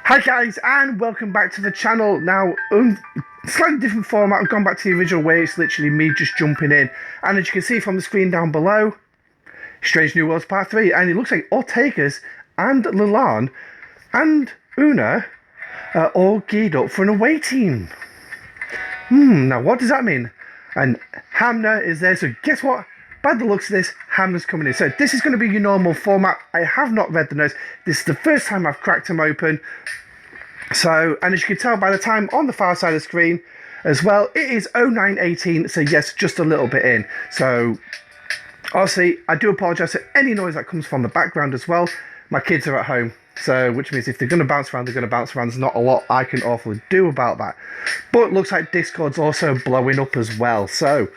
Hi guys, and welcome back to the channel. Now, slightly different format. I've gone back to the original way. It's literally me just jumping in, and as you can see from the screen down below, Strange New Worlds Part 3, and it looks like Ortegas and Lilan and Una are all geared up for an away team. Now what does that mean? And Hamner is there, so guess what? By the looks of this, Hamner's coming in. So this is going to be your normal format. I have not read the notes. This is the first time I've cracked them open. So, and as you can tell by the time on the far side of the screen as well, it is 09:18, so yes, just a little bit in. So, honestly, I do apologise for any noise that comes from the background as well. My kids are at home, so which means if they're going to bounce around, they're going to bounce around. There's not a lot I can awfully do about that. But it looks like Discord's also blowing up as well. So,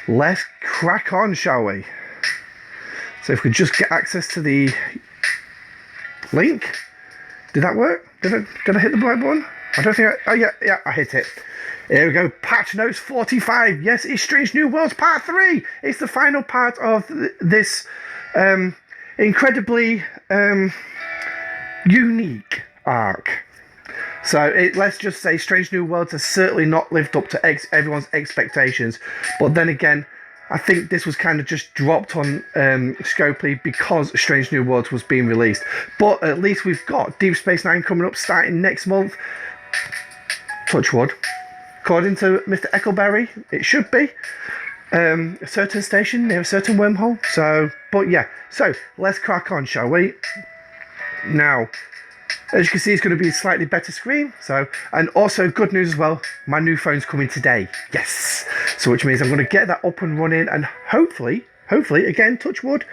let's crack on, shall we? So if we just get access to the link. Did that work? Did I hit the right button? I don't think oh yeah, I hit it. Here we go. Patch notes 45. Yes, it's Strange New Worlds Part 3. It's the final part of this incredibly unique arc. So let's just say Strange New Worlds has certainly not lived up to everyone's expectations. But then again, I think this was kind of just dropped on Scopely because Strange New Worlds was being released. But at least we've got Deep Space Nine coming up starting next month. Touch wood. According to Mr. Eccleberry, it should be a certain station near a certain wormhole. So, but yeah. So let's crack on, shall we? Now, as you can see, it's going to be a slightly better screen. So, and also good news as well, my new phone's coming today. Yes. So which means I'm going to get that up and running, and hopefully, again, touch wood,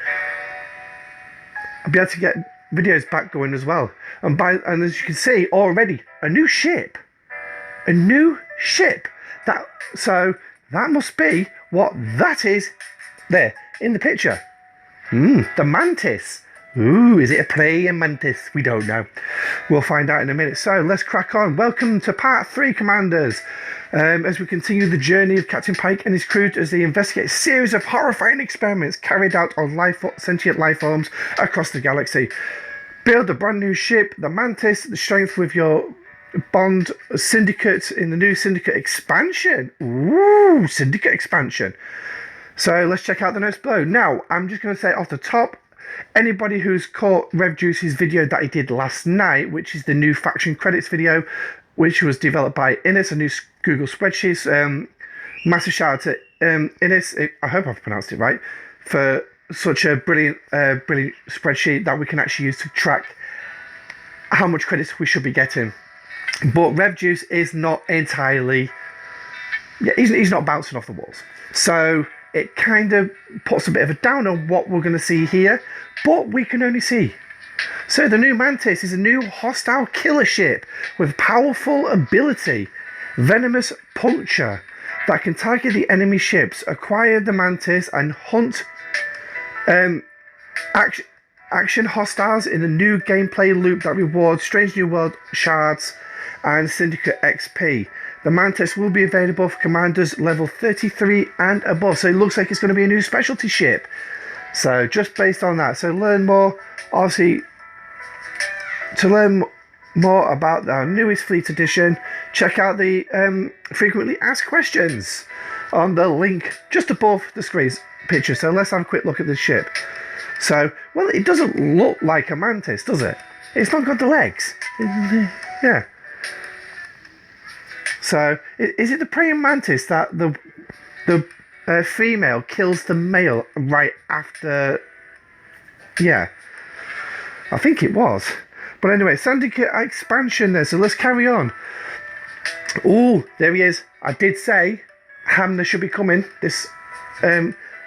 I'll be able to get videos back going as well. And as you can see already, a new ship. So that must be what that is there in the picture. The Mantis. Ooh, is it a praying mantis? We don't know. We'll find out in a minute. So let's crack on. Welcome to Part 3, Commanders. As we continue the journey of Captain Pike and his crew as they investigate a series of horrifying experiments carried out on sentient life forms across the galaxy. Build a brand new ship, the Mantis, the strength with your Bond Syndicate in the new Syndicate expansion. Ooh, Syndicate expansion. So let's check out the notes below. Now, I'm just going to say off the top, anybody who's caught Rev Juice's video that he did last night, which is the new faction credits video, which was developed by Innes, a new Google spreadsheets. Massive shout out to Innes, I hope I've pronounced it right, for such a brilliant spreadsheet that we can actually use to track how much credits we should be getting. But Rev Juice is not entirely, he's not bouncing off the walls. So it kind of puts a bit of a down on what we're going to see here, but we can only see. So the new Mantis is a new hostile killer ship with powerful ability, venomous puncture, that can target the enemy ships. Acquire the Mantis and hunt action hostiles in a new gameplay loop that rewards Strange New World shards and Syndicate XP. The Mantis will be available for commanders level 33 and above. So it looks like it's going to be a new specialty ship. So just based on that. So learn more, obviously, to learn more about our newest fleet edition, check out the frequently asked questions on the link just above the screen's picture. So let's have a quick look at this ship. So, well, it doesn't look like a Mantis, does it? It's not got the legs. Yeah. So, is it the praying mantis that the female kills the male right after? Yeah, I think it was. But anyway, Syndicate expansion there. So let's carry on. Oh, there he is. I did say Hamner should be coming.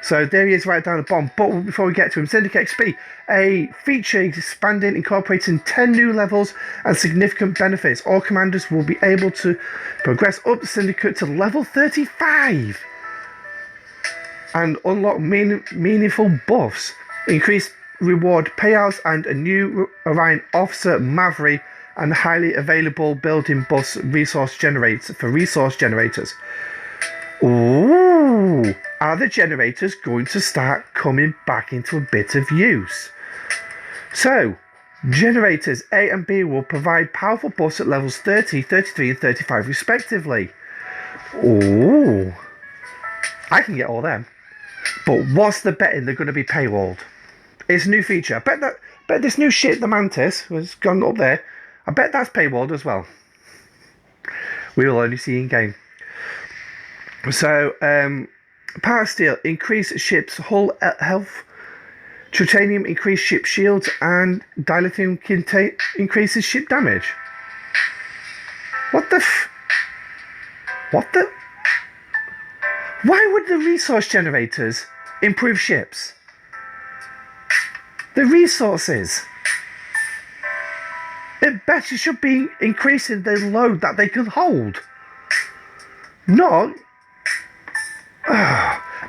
So there he is right down the bottom. But before we get to him, Syndicate XP, a feature expanding, incorporating 10 new levels and significant benefits. All commanders will be able to progress up the Syndicate to level 35 and unlock meaningful buffs, increased reward payouts, and a new Orion officer, Maverick, and highly available building buffs resource generators. Ooh, are the generators going to start coming back into a bit of use? So, Generators A and B will provide powerful buffs at levels 30, 33 and 35 respectively. Oh, I can get all them. But what's the betting they're going to be paywalled? It's a new feature. I bet this new shit, the Mantis, has gone up there. I bet that's paywalled as well. We will only see in game. So, power steel, increase ship's hull health. Titanium, increase ship shields. And dilithium increases ship damage. What the What the? Why would the resource generators improve ships? The resources. It better should be increasing the load that they can hold. Not...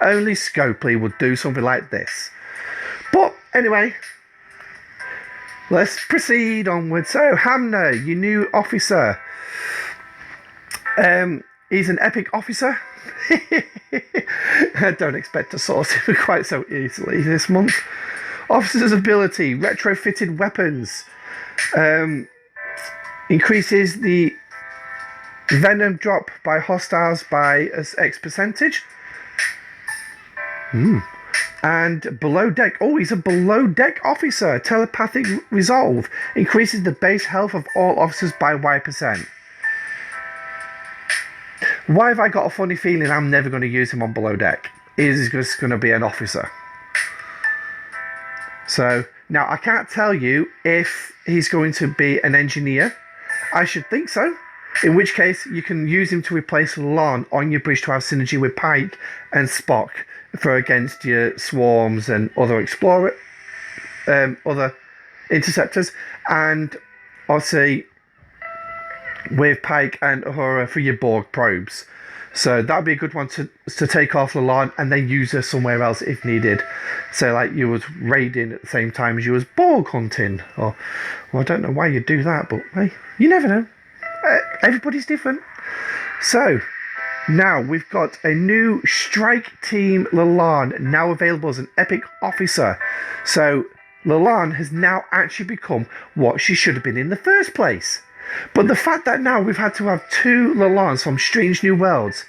only Scopely would do something like this. But anyway, let's proceed onward. So Hamner, your new officer. He's an epic officer. I don't expect to source him quite so easily this month. Officer's ability, retrofitted weapons. Increases the venom drop by hostiles by X percentage. And below deck. Oh, he's a below deck officer. Telepathic resolve. Increases the base health of all officers by Y%. Why have I got a funny feeling I'm never going to use him on below deck? He's just going to be an officer. So, now I can't tell you if he's going to be an engineer. I should think so. In which case, you can use him to replace Lon on your bridge to have synergy with Pike and Spock for against your swarms and other other interceptors. And obviously with Pike and Uhura for your Borg probes. So that'd be a good one to take off Lalon and then use her somewhere else if needed. So like you was raiding at the same time as you was Borg hunting. Or, well, I don't know why you'd do that, but hey, you never know. Everybody's different. So now we've got a new Strike Team Lalon now available as an epic officer. So Lalon has now actually become what she should have been in the first place. But the fact that now we've had to have two Lalons from Strange New Worlds,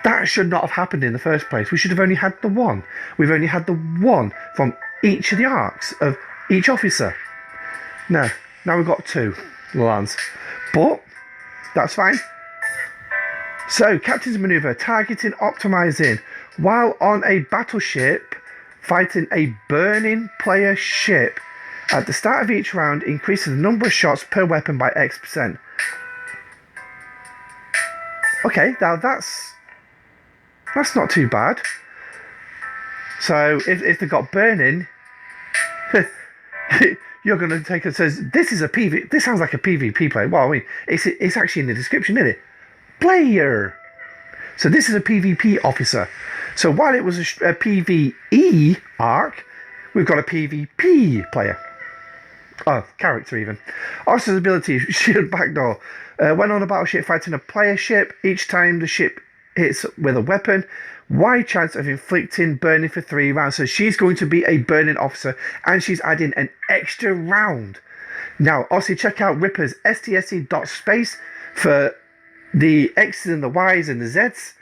that should not have happened in the first place. We should have only had the one. We've only had the one from each of the arcs of each officer. No, now we've got two Lalons. But that's fine. So, Captain's Maneuver, targeting, optimizing. While on a battleship, fighting a burning player ship. At the start of each round, increases the number of shots per weapon by X%. Okay, now that's not too bad. So if they got burning, you're going to take it. Says this is a PV. This sounds like a PvP play. Well, I mean, it's actually in the description, isn't it? Player. So this is a PvP officer. So while it was a PvE arc, we've got a PvP player. Oh, character even. Officer's ability, shield backdoor. When on a battleship fighting a player ship, each time the ship hits with a weapon, Y chance of inflicting burning for 3 rounds. So she's going to be a burning officer, and she's adding an extra round. Now, obviously, check out Ripper's STSC.space for the X's and the Y's and the Z's,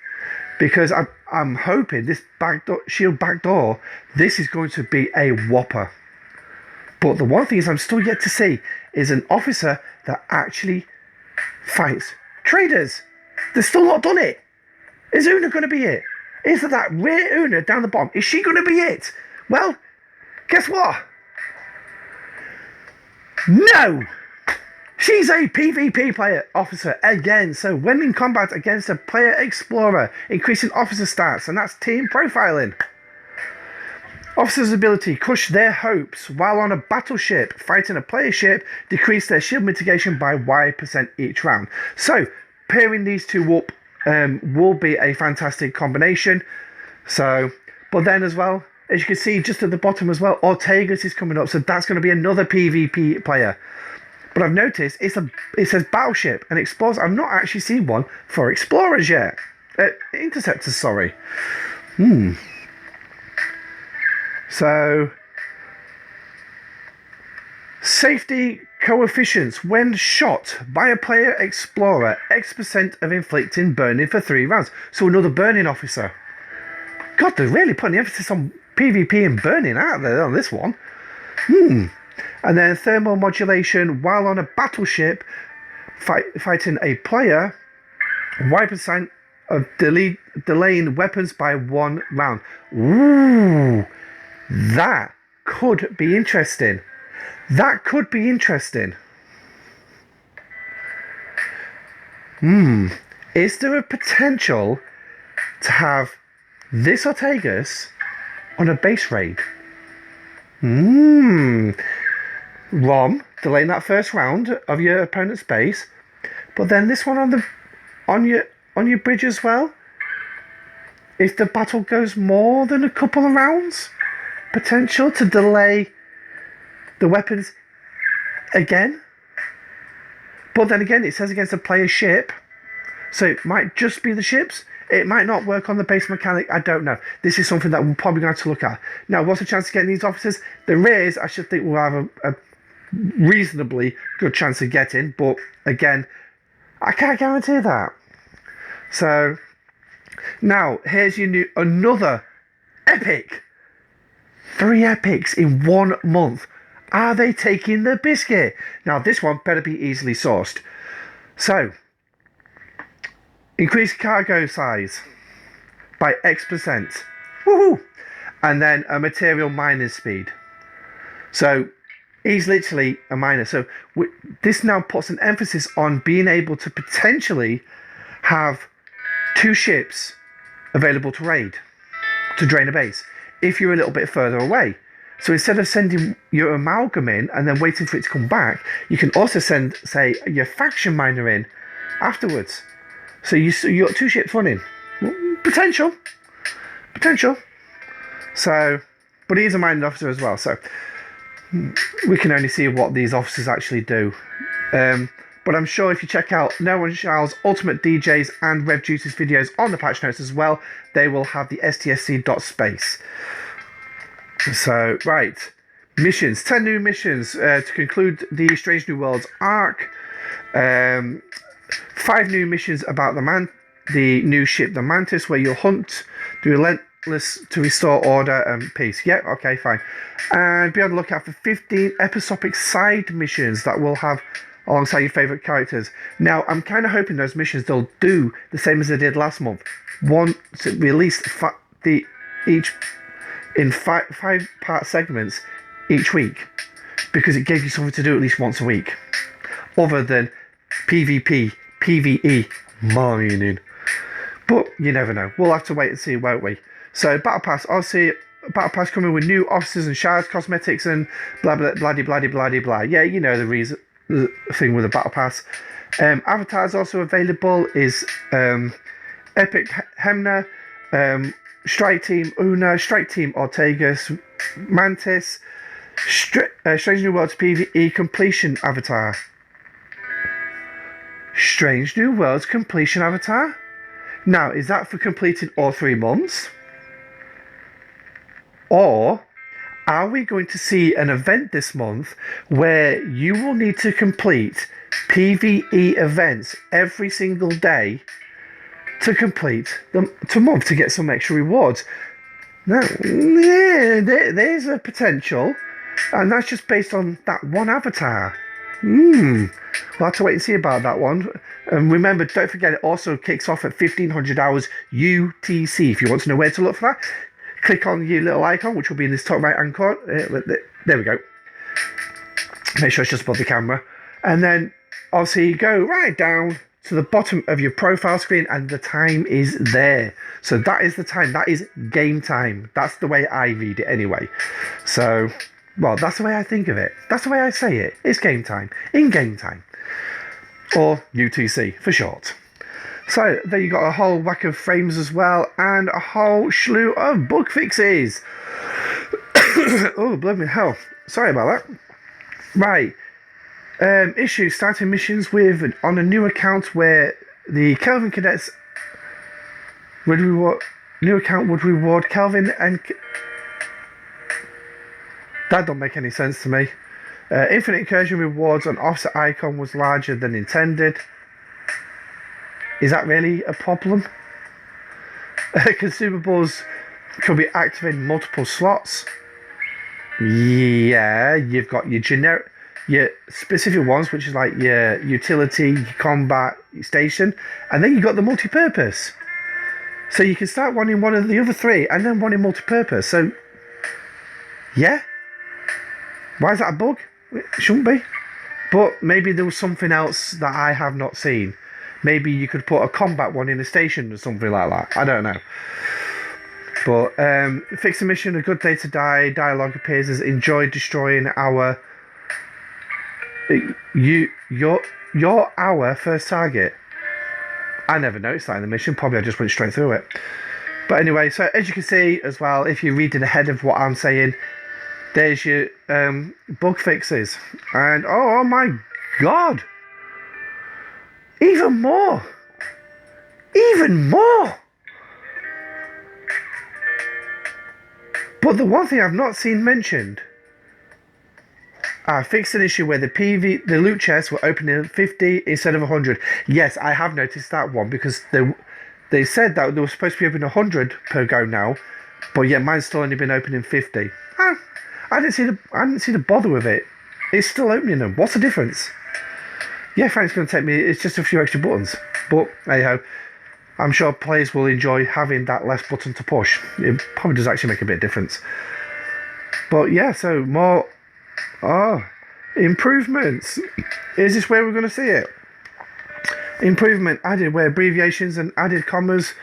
because I'm hoping this backdoor, shield backdoor, this is going to be a whopper. But the one thing is I'm still yet to see is an officer that actually fights traders. They've still not done it. Is Una going to be it? Is that rear Una down the bottom? Is she going to be it? Well, guess what? No! She's a PvP player officer again. So when in combat against a player explorer, increasing officer stats, and that's team profiling. Officer's ability, crush their hopes while on a battleship, fighting a player ship, decrease their shield mitigation by Y% each round. So, pairing these two up will be a fantastic combination. So, but then as well, as you can see just at the bottom as well, Ortegas is coming up, so that's going to be another PvP player. But I've noticed it says battleship and explorers. I've not actually seen one for explorers yet. Interceptors, sorry. So Safety coefficients when shot by a player explorer, X% of inflicting burning for 3 rounds. So another burning officer. God, they're really putting the emphasis on PvP and burning out there on this one. And then thermal modulation while on a battleship fighting a player, Y% of delaying weapons by 1 round. Ooh, that could be interesting. That could be interesting. Is there a potential to have this Ortegas on a base raid? ROM, delaying that first round of your opponent's base, but then this one on your bridge as well. If the battle goes more than a couple of rounds, potential to delay the weapons again. But then again, it says against a player's ship, so it might just be the ships. It might not work on the base mechanic. I don't know. This is something that we're probably going to have to look at. Now, what's the chance of getting these officers? There is. I should think we'll have a reasonably good chance of getting, but again, I can't guarantee that. So now here's your another epic. 3 epics in 1 month. Are they taking the biscuit? Now this one better be easily sourced. So increase cargo size by X%. Woohoo! And then a material mining speed. So he's literally a miner. So this now puts an emphasis on being able to potentially have 2 ships available to raid, to drain a base, if you're a little bit further away. So instead of sending your amalgam in and then waiting for it to come back, you can also send, say, your faction miner in afterwards. So you got 2 ships running. Potential. So, but he's a mining officer as well. So we can only see what these officers actually do. But I'm sure if you check out No One Shall's Ultimate DJs and Rev Juice's videos on the patch notes as well, they will have the STSC.space. So, right. Missions. 10 new missions to conclude the Strange New Worlds arc. 5 new missions about the new ship, the Mantis, where you'll hunt the relentless to restore order and peace. Yeah, okay, fine. And be on the lookout for 15 episodic side missions that will have alongside your favourite characters. Now, I'm kind of hoping those missions, they'll do the same as they did last month. One, to release each in 5-part segments each week, because it gave you something to do at least once a week, other than PvP, PvE, mining. But you never know. We'll have to wait and see, won't we? So, Battle Pass, obviously, Battle Pass coming with new officers and shards, cosmetics, and blah blah blah blah blah blah blah. Yeah, you know the thing with the Battle Pass. Avatars also available is Epic Hemna, Strike Team Una, Strike Team Ortegas, Mantis, Strange New Worlds PvE Completion Avatar. Strange New Worlds Completion Avatar? Now, is that for completing all 3 months? Or are we going to see an event this month where you will need to complete PvE events every single day to complete the month to get some extra rewards? Now, yeah, there's a potential, and that's just based on that one avatar. We'll have to wait and see about that one. And remember, don't forget, it also kicks off at 1500 hours UTC. If you want to know where to look for that, click on your little icon, which will be in this top right hand corner. There we go. Make sure it's just above the camera. And then, obviously, you go right down to the bottom of your profile screen, and the time is there. So that is the time. That is game time. That's the way I read it anyway. So, well, that's the way I think of it. That's the way I say it. It's game time. In game time. Or UTC for short. So there you got a whole whack of frames as well, and a whole slew of bug fixes. Oh, bloody hell. Sorry about that. Right. Issues. Starting missions with on a new account where the Kelvin cadets would reward. New account would reward Kelvin and. That don't make any sense to me. Infinite incursion rewards on offset icon was larger than intended. Is that really a problem? Consumables could be activated in multiple slots. Yeah, you've got your specific ones, which is like your utility, your combat, your station, and then you've got the multi-purpose. So you can start wanting one of the other three and then one in multi-purpose. So, yeah. Why is that a bug? It shouldn't be. But maybe there was something else that I have not seen. Maybe you could put a combat one in a station or something like that. I don't know. But fix the mission, a good day to die. Dialogue appears as enjoy destroying our our first target. I never noticed that in the mission. Probably I just went straight through it. But anyway, so as you can see as well, if you're reading ahead of what I'm saying, there's your bug fixes. And oh my god! Even more! Even more! But the one thing I've not seen mentioned, I fixed an issue where the loot chests were opening at 50 instead of 100. Yes, I have noticed that one because they said that they were supposed to be opening 100 per go now, but yet mine's still only been opening 50. I didn't see the bother with it. It's still opening them. What's the difference? Yeah, fine, it's going to take me. It's just a few extra buttons, but hey ho. I'm sure players will enjoy having that less button to push. It probably does actually make a bit of difference. But yeah, so more improvements. Is this where we're going to see it? Improvement added where abbreviations and added commas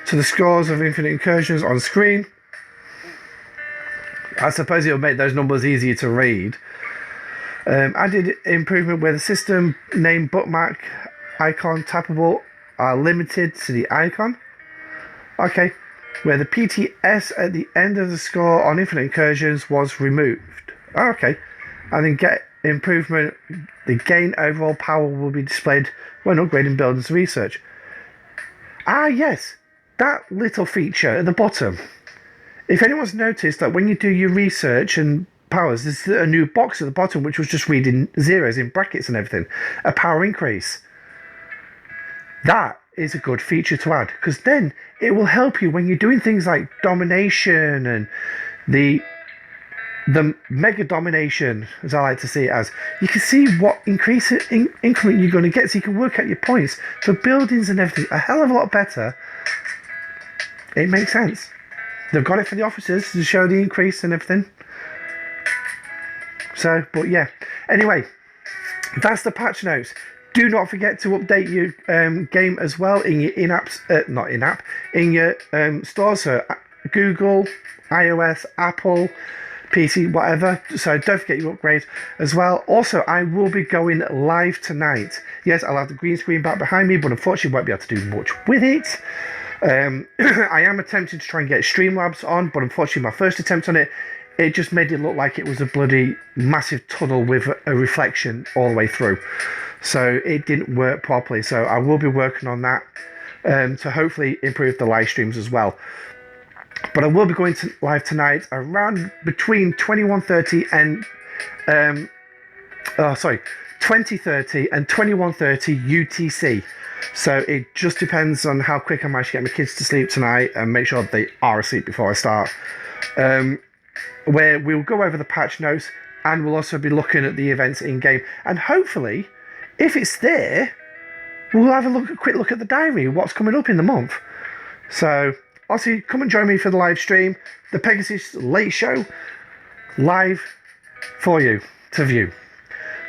to the scores of infinite incursions on screen. I suppose it'll make those numbers easier to read. Added improvement where the system name bookmark icon tappable are limited to the icon. Okay, where the PTS at the end of the score on infinite incursions was removed. Okay, and then get improvement. The gain overall power will be displayed when upgrading buildings research. Ah yes, that little feature at the bottom. If anyone's noticed that when you do your research and powers, there's a new box at the bottom which was just reading zeros in brackets and everything. A power increase. That is a good feature to add because then it will help you when you're doing things like domination and the mega domination, as I like to see it as. You can see what increment you're going to get, so you can work out your points for buildings and everything a hell of a lot better. It makes sense. They've got it for the officers to show the increase and everything. So, but yeah. Anyway, that's the patch notes. Do not forget to update your game as well in your in your stores, so Google, iOS, Apple, PC, whatever. So don't forget your upgrades as well. Also, I will be going live tonight. Yes, I'll have the green screen back behind me, but unfortunately won't be able to do much with it. I am attempting to try and get Streamlabs on, but unfortunately my first attempt on it, it just made it look like it was a bloody massive tunnel with a reflection all the way through. So it didn't work properly. So I will be working on that to hopefully improve the live streams as well. But I will be going live tonight around between 21:30 and 20:30 and 21:30 UTC. So it just depends on how quick I manage to get my kids to sleep tonight and make sure they are asleep before I start. Where we'll go over the patch notes and we'll also be looking at the events in game, and hopefully if it's there we'll have a quick look at the diary, what's coming up in the month. So obviously come and join me for the live stream, the Pegasus Late Show, live for you to view.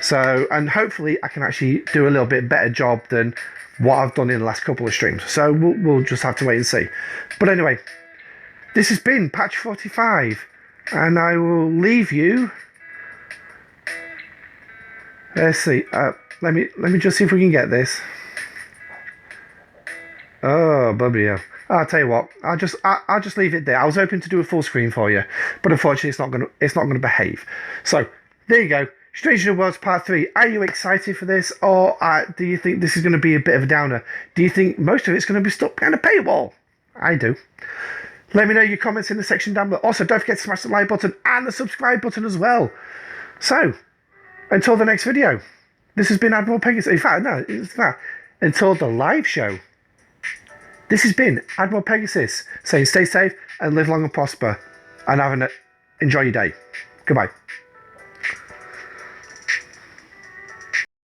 So, and hopefully I can actually do a little bit better job than what I've done in the last couple of streams. So we'll just have to wait and see. But anyway, this has been patch 45, and I will leave you. Let's see. Let me just see if we can get this. Oh, Bubby, yeah. I'll tell you what. I'll just leave it there. I was hoping to do a full screen for you, but unfortunately, it's not gonna behave. So there you go. Stranger Worlds Part 3. Are you excited for this, or do you think this is going to be a bit of a downer? Do you think most of it's going to be stuck behind a paywall? I do. Let me know your comments in the section down below. Also, don't forget to smash the like button and the subscribe button as well. So, Until the next video, this has been Admiral Pegasus. In fact, no, it's that. Until the live show, this has been Admiral Pegasus saying stay safe and live long and prosper and enjoy your day. Goodbye.